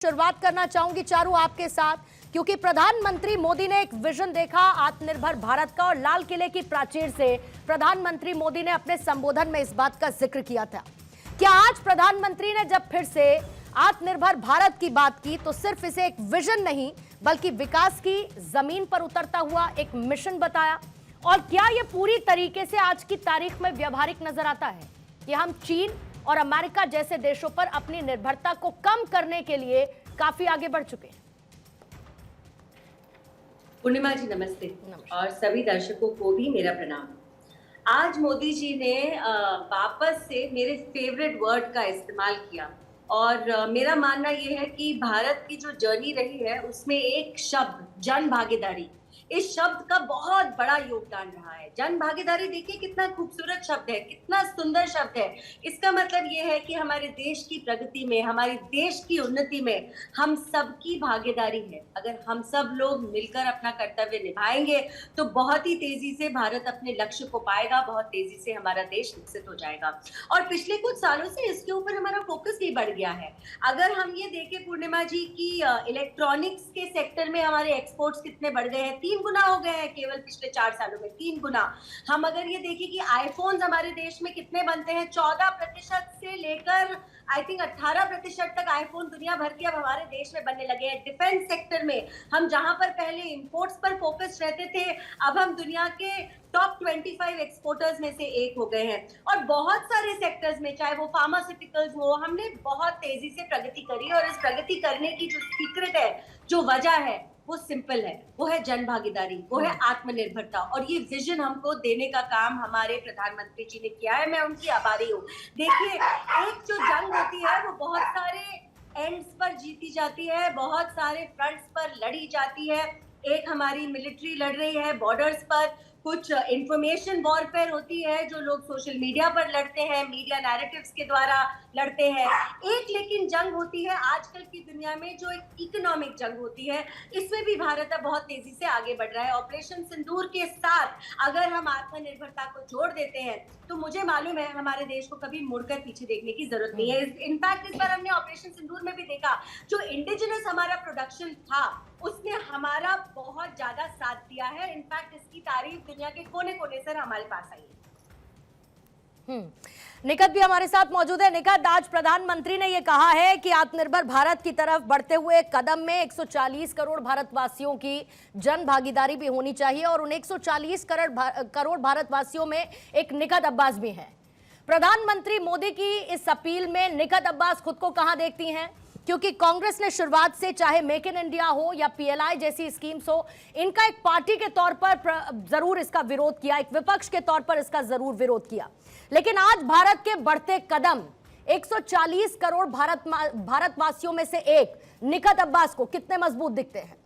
शुरुआत करना चाहूंगी चारू आपके साथ, क्योंकि प्रधानमंत्री मोदी ने एक विजन देखा आत्मनिर्भर भारत का और लाल किले की प्राचीर से प्रधानमंत्री मोदी ने अपने संबोधन में इस बात का जिक्र किया था। क्या आज प्रधानमंत्री ने जब फिर से आत्मनिर्भर भारत की बात की तो सिर्फ इसे एक विजन नहीं बल्कि विकास की जमीन पर उतरता हुआ एक मिशन बताया? और क्या यह पूरी तरीके से आज की तारीख में व्यवहारिक नजर आता है कि हम चीन और अमेरिका जैसे देशों पर अपनी निर्भरता को कम करने के लिए काफी आगे बढ़ चुके हैं? पूर्णिमा जी नमस्ते। और सभी दर्शकों को भी मेरा प्रणाम। आज मोदी जी ने वापस से मेरे फेवरेट वर्ड का इस्तेमाल किया और मेरा मानना यह है कि भारत की जो जर्नी रही है उसमें एक शब्द जन भागीदारी, इस शब्द का बहुत बड़ा योगदान रहा है। जन भागीदारी देखिए कितना खूबसूरत शब्द है, कितना सुंदर शब्द है। इसका मतलब ये है कि हमारे देश की प्रगति में, हमारे देश की उन्नति में हम सबकी भागीदारी है। अगर हम सब लोग मिलकर अपना कर्तव्य निभाएंगे तो बहुत ही तेजी से भारत अपने लक्ष्य को पाएगा, बहुत तेजी से हमारा देश विकसित हो जाएगा। और पिछले कुछ सालों से इसके ऊपर हमारा फोकस भी बढ़ गया है। अगर हम ये देखें पूर्णिमा जी की इलेक्ट्रॉनिक्स के सेक्टर में हमारे एक्सपोर्ट्स कितने बढ़ गए हैं, 3 गुना हो गए हैं केवल पिछले 4 सालों में, 3 गुना। हम अगर ये देखें कि आईफोन्स हमारे देश में कितने बनते हैं, 14% से लेकर आई थिंक 18% तक आईफोन दुनिया भर के अब हमारे देश में बनने लगे हैं। डिफेंस सेक्टर में हम जहां पर पहले इंपोर्ट्स पर फोकस रहते थे, अब हम दुनिया के टॉप 25 एक्सपोर्टर्स में से एक हो गए हैं। और बहुत सारे सेक्टर्स में, चाहे वो फार्मास्यूटिकल्स हो, हमने बहुत तेजी से प्रगति करी। और इस प्रगति करने की जो सीक्रेट है, जो वजह है, वो सिंपल है, वो है जन भागीदारी, वो है आत्मनिर्भरता। और ये विजन हमको देने का काम हमारे प्रधानमंत्री जी ने किया है। मैं उनकी आभारी हूँ। देखिए, एक जो जंग होती है वो बहुत सारे एंड्स पर जीती जाती है, बहुत सारे फ्रंट्स पर लड़ी जाती है। एक हमारी मिलिट्री लड़ रही है बॉर्डर्स पर, कुछ इंफॉर्मेशन वॉरफेयर होती है जो लोग सोशल मीडिया पर लड़ते हैं, मीडिया नैरेटिव्स के द्वारा लड़ते हैं। एक लेकिन जंग होती है आजकल की दुनिया में, जो एक इकोनॉमिक जंग होती है। इसमें भी भारत अब बहुत तेजी से आगे बढ़ रहा है। ऑपरेशन सिंदूर के साथ अगर हम आत्मनिर्भरता को जोड़ देते हैं तो मुझे मालूम है हमारे देश को कभी मुड़कर पीछे देखने की जरूरत नहीं है। इनफैक्ट इस बार हमने ऑपरेशन सिंदूर में भी देखा, जो इंडिजिनस हमारा प्रोडक्शन था उसने हमारा बहुत ज्यादा साथ दिया है। इनफैक्ट इसकी तारीफ दुनिया के कोने कोने से हमारे पास आई है। निकट भी हमारे साथ मौजूद है। निकट, आज प्रधानमंत्री ने यह कहा है कि आत्मनिर्भर भारत की तरफ बढ़ते हुए कदम में 140 करोड़ भारतवासियों की जन भागीदारी भी होनी चाहिए और उन 140 करोड़ भारतवासियों में एक निकट अब्बास भी है। प्रधानमंत्री मोदी की इस अपील में निकट अब्बास खुद को कहां देखती हैं? क्योंकि कांग्रेस ने शुरुआत से, चाहे मेक इन इंडिया हो या PLI जैसी स्कीम्स हो, इनका एक पार्टी के तौर पर जरूर इसका विरोध किया, एक विपक्ष के तौर पर इसका जरूर विरोध किया। लेकिन आज भारत के बढ़ते कदम 140 करोड़ भारतवासियों में से एक निकट अब्बास को कितने मजबूत दिखते हैं?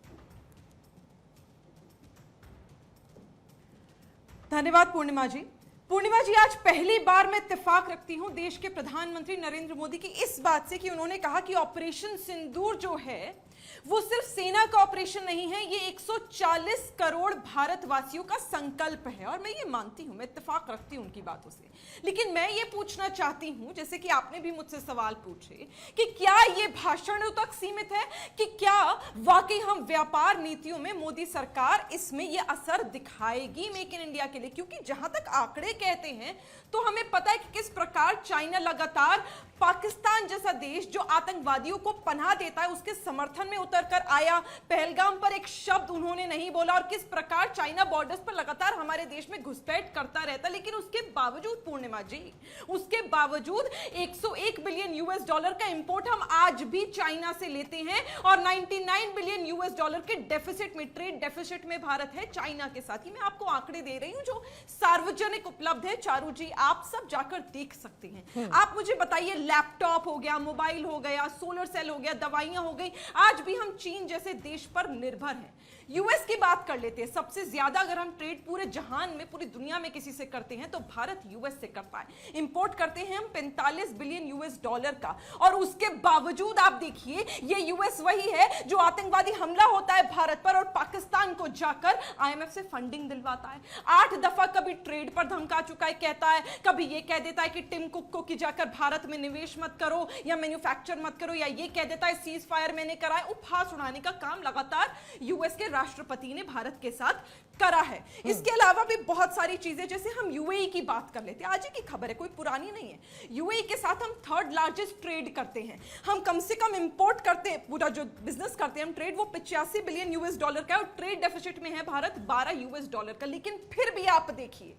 धन्यवाद पूर्णिमा जी। पूर्णिमा जी, आज पहली बार मैं इत्तेफाक रखती हूं देश के प्रधानमंत्री नरेंद्र मोदी की इस बात से कि उन्होंने कहा कि ऑपरेशन सिंदूर जो है वो सिर्फ सेना का ऑपरेशन नहीं है, ये 140 करोड़ भारतवासियों का संकल्प है। और मैं ये मानती हूं, मैं इत्तेफाक रखती हूं उनकी बातों से। लेकिन मैं ये पूछना चाहती हूं, जैसे कि आपने भी मुझसे सवाल पूछे, कि क्या ये भाषणों तक सीमित है, कि क्या वाकई हम व्यापार नीतियों में मोदी सरकार इसमें ये असर दिखाएगी मेक इन इंडिया के लिए? क्योंकि जहां तक आंकड़े कहते हैं तो हमें पता है कि किस प्रकार चाइना लगातार पाकिस्तान जैसा देश जो आतंकवादियों को पनाह देता है उसके समर्थन में उतरकर आया। पहलगाम पर एक शब्द उन्होंने नहीं बोला और किस प्रकार चाइना बॉर्डर्स पर लगातार हमारे देश में घुसपैठ करता रहता। लेकिन उसके बावजूद पूर्णिमा जी, उसके बावजूद 101 बिलियन US का इंपोर्ट हम आज भी चाइना से लेते हैं और 99 बिलियन US के डेफिसिट में, ट्रेड डेफिसिट में भारत है चाइना के साथ ही। मैं आपको आंकड़े दे रही हूं जो सार्वजनिक उपलब्ध है, चारू जी आप सब जाकर देख सकते हैं। आप मुझे बताइए, लैपटॉप हो गया, मोबाइल हो गया, सोलर सेल हो गया, दवाइयां हो गई, आज भी हम चीन जैसे देश पर निर्भर हैं। यूएस की बात कर लेते हैं। सबसे ज्यादा अगर हम ट्रेड पूरे जहान में, पूरी दुनिया में किसी से करते हैं तो भारत यूएस से करता है। इंपोर्ट करते हैं हम 45 बिलियन यूएस डॉलर का, और उसके बावजूद आप देखिए ये यूएस वही है जो आतंकवादी हमला होता है भारत पर और पाकिस्तान को जाकर आईएमएफ से फंडिंग दिलवाता है। 8 दफा कभी ट्रेड पर धमका चुका है, कहता है, कभी ये कह देता है कि टिम कुक को कि जाकर भारत में निवेश मत करो या मैन्युफैक्चर मत करो, या ये कह देता है सीज फायर मैंने करा है। उपहास उड़ाने का काम लगातार यूएस के राष्ट्रपति ने भारत के साथ करा है। इसके अलावा भी बहुत सारी चीजें, जैसे हम यूएई की बात कर लेते हैं, आज ही की खबर है, कोई पुरानी नहीं है। यूएई के साथ हम 3rd लार्जेस्ट ट्रेड करते हैं। हम कम से कम इंपोर्ट करते हैं, पूरा जो बिजनेस करते हैं हम ट्रेड, वो 85 बिलियन यूएस डॉलर का है, और ट्रेड डेफिसिट में है भारत 12 यूएस डॉलर का। लेकिन फिर भी आप देखिए,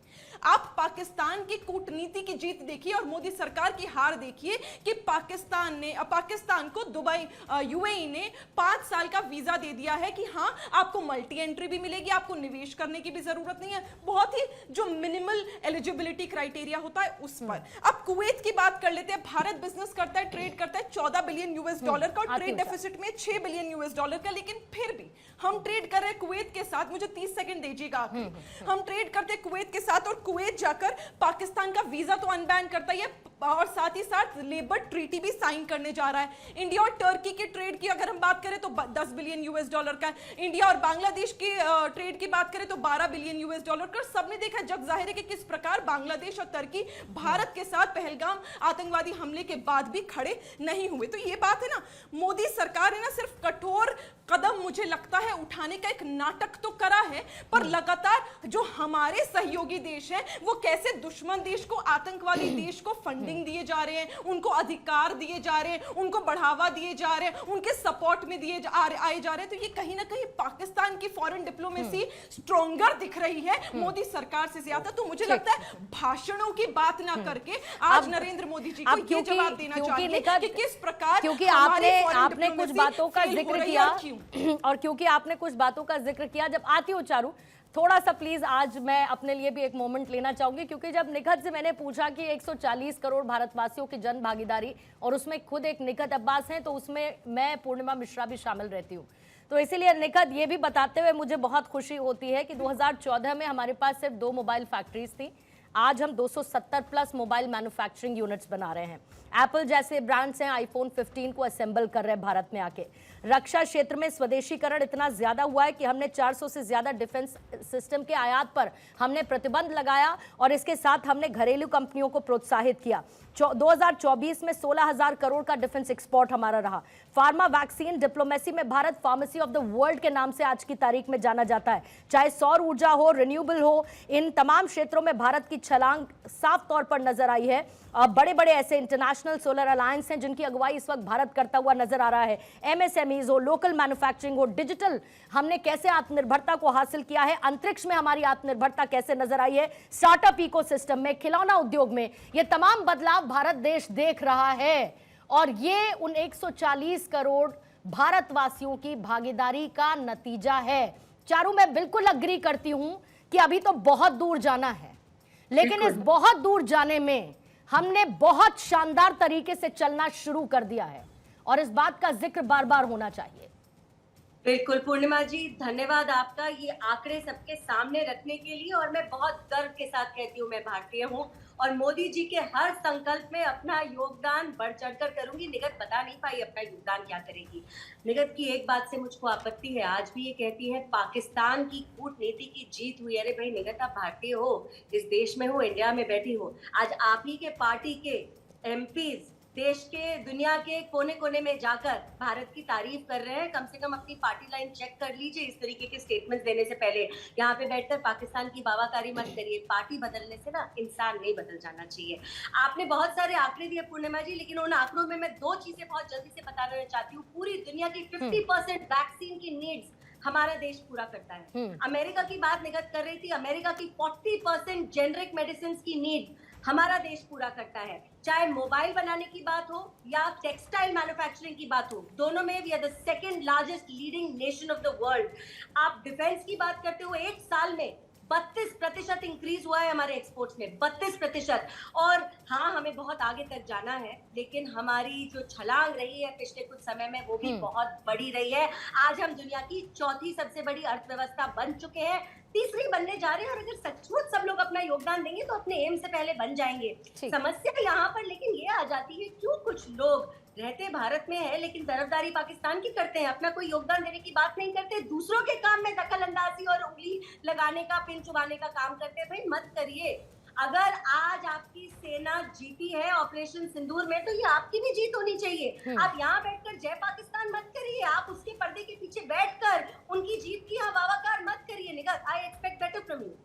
आप पाकिस्तान की कूटनीति की जीत देखिए और मोदी सरकार की हार देखिए कि पाकिस्तान को दुबई, यूएई ने 5 साल का वीजा दे दिया है कि हाँ आपको मल्टी एंट्री भी मिलेगी, आपको निवेश करने की भी जरूरत नहीं है, बहुत ही जो मिनिमल एलिजिबिलिटी क्राइटेरिया होता है उस पर। अब कुवैत की बात कर लेते हैं। भारत बिजनेस करता है, ट्रेड करता है 14 बिलियन यूएस डॉलर का, और ट्रेड डेफिसिट में 6 बिलियन यूएस डॉलर का। लेकिन फिर भी हम ट्रेड कर रहे हैं कुवैत के साथ, मुझे 30 सेकंड दीजिएगा, हम ट्रेड करते हैं कुवैत के साथ, और कुवैत जाकर पाकिस्तान का वीजा तो अनबैन करता ही है और साथ ही साथ लेबर ट्रीटी भी साइन करने जा रहा है। इंडिया और टर्की के ट्रेड की अगर हम बात करें तो 10 बिलियन यूएस डॉलर का है। इंडिया और बांग्लादेश की ट्रेड की बात करें तो 12 बिलियन यूएस डॉलर का। सबने देखा, जग जाहिर है कि किस प्रकार बांग्लादेश और टर्की भारत के साथ पहलगाम आतंकवादी हमले के बाद भी खड़े नहीं हुए। तो ये बात है ना, मोदी सरकार ने ना सिर्फ कठोर कदम मुझे लगता है उठाने का एक नाटक तो करा है, पर लगातार जो हमारे सहयोगी देश हैं वो कैसे दुश्मन देश को, आतंकवादी देश को फंडिंग दिए जा रहे हैं, उनको अधिकार दिए जा रहे हैं, उनको बढ़ावा दिए जा रहे हैं, उनके सपोर्ट में आए जा रहे हैं। तो ये कहीं ना कहीं पाकिस्तान की फॉरेन डिप्लोमेसी स्ट्रॉन्गर दिख रही है मोदी सरकार से ज्यादा। तो मुझे लगता है भाषणों की बात ना करके आज नरेंद्र मोदी जी को ये जवाब देना चाहिए कि किस प्रकार, क्योंकि आपने कुछ बातों का जिक्र किया और क्योंकि आपने कुछ बातों का जिक्र किया, जब आती हो चारू थोड़ा सा प्लीज आज मैं अपने लिए भी एक मोमेंट लेना चाहूंगी, क्योंकि जब निखत से मैंने पूछा कि 140 करोड़ भारतवासियों की जन भागीदारी और उसमें खुद एक निखत अब्बास हैं, तो उसमें मैं पूर्णिमा मिश्रा भी शामिल रहती हूँ। तो इसीलिए निखत ये भी बताते हुए मुझे बहुत खुशी होती है कि 2014 में हमारे पास सिर्फ 2 मोबाइल फैक्ट्रीज थी, आज हम 270 प्लस मोबाइल मैन्युफैक्चरिंग यूनिट्स बना रहे हैं। एप्पल जैसे ब्रांड्स हैं आईफोन 15 को असेंबल कर रहे हैं भारत में आके। रक्षा क्षेत्र में स्वदेशीकरण इतना ज्यादा हुआ है कि हमने 400 से ज्यादा डिफेंस सिस्टम के आयात पर हमने प्रतिबंध लगाया और इसके साथ हमने घरेलू कंपनियों को प्रोत्साहित किया। 2024 में 16,000 करोड़ का डिफेंस एक्सपोर्ट हमारा रहा। फार्मा वैक्सीन डिप्लोमेसी में Bharat pharmacy of the world के नाम से आज की तारीख में जाना जाता है। चाहे सौर ऊर्जा हो, रिन्यूएबल हो, इन तमाम क्षेत्रों में भारत की छलांग साफ तौर पर नजर आई है। बड़े बड़े ऐसे इंटरनेशनल सोलर अलायंस हैं जिनकी अगुवाई इस वक्त भारत करता हुआ नजर आ रहा है। एमएसएमईज हो, लोकल मैन्युफैक्चरिंग हो, डिजिटल हमने कैसे आत्मनिर्भरता को हासिल किया है, अंतरिक्ष में हमारी आत्मनिर्भरता कैसे नजर आई है, स्टार्टअप इकोसिस्टम में, खिलौना उद्योग में, ये तमाम बदलाव भारत देश देख रहा है। और ये उन 140 करोड़ भारतवासियों की भागीदारी का नतीजा है। चारू, मैं बिल्कुल अग्री करती हूं कि अभी तो बहुत दूर जाना है, लेकिन इस बहुत दूर जाने में हमने बहुत शानदार तरीके से चलना शुरू कर दिया है और इस बात का जिक्र बार बार होना चाहिए। बिल्कुल पूर्णिमा जी, धन्यवाद आपका ये आंकड़े सबके सामने रखने के लिए। और मैं बहुत गर्व के साथ कहती हूँ मैं भारतीय हूँ और मोदी जी के हर संकल्प में अपना योगदान बढ़ चढ़कर करूंगी। निगत बता नहीं पाई अपना योगदान क्या करेगी। निगत की एक बात से मुझको आपत्ति है, आज भी ये कहती है पाकिस्तान की कूटनीति की जीत हुई। अरे भाई निगत, आप भारतीय हो, इस देश में हो, इंडिया में बैठी हो, आज आप ही के पार्टी के एमपीज देश के, दुनिया के कोने कोने में जाकर भारत की तारीफ कर रहे हैं। कम से कम अपनी पार्टी लाइन चेक कर लीजिए इस तरीके के स्टेटमेंट्स देने से पहले। यहाँ पे बैठकर पाकिस्तान की वाहवाकारी मत करिए। पार्टी बदलने से ना इंसान नहीं बदल जाना चाहिए। आपने बहुत सारे आंकड़े दिए पूर्णिमा जी, लेकिन उन आंकड़ों में मैं 2 चीजें बहुत जल्दी से बता देना चाहती हूँ। पूरी दुनिया की 50% वैक्सीन की नीड्स हमारा देश पूरा करता है। अमेरिका की बात निगत कर रही थी, अमेरिका की 40% जेनरिक मेडिसिन की नीड हमारा देश पूरा करता है। चाहे मोबाइल बनाने की बात हो या टेक्सटाइल मैन्युफैक्चरिंग की बात हो, दोनों में we are the second largest leading nation of the world. आप डिफेंस की बात करते हो, एक साल में 32% इंक्रीज हुआ है हमारे एक्सपोर्ट्स में, 32%। और हाँ, हमें बहुत आगे तक जाना है, लेकिन हमारी जो छलांग रही है पिछले कुछ समय में वो भी बहुत बड़ी रही है। आज हम दुनिया की चौथी सबसे बड़ी अर्थव्यवस्था बन चुके हैं, तीसरी बनने जा रहे हैं, और अगर सचमुच सब लोग अपना योगदान देंगे तो अपने एम से पहले बन जाएंगे। समस्या यहाँ पर लेकिन ये आ जाती है, क्यों कुछ लोग रहते भारत में है लेकिन तरफदारी पाकिस्तान की करते हैं, अपना कोई योगदान देने की बात नहीं करते, दूसरों के काम में दखल अंदाजी और उंगली लगाने का, पिन चुबाने का काम करते हैं। भाई मत करिए। अगर आज आपकी सेना जीती है ऑपरेशन सिंदूर में, तो ये आपकी भी जीत होनी चाहिए। आप यहाँ बैठकर जय पाकिस्तान मत करिए, आप उसके पर्दे के पीछे बैठकर उनकी जीत की वाहवाकार मत करिए। निगाह, I expect better from you.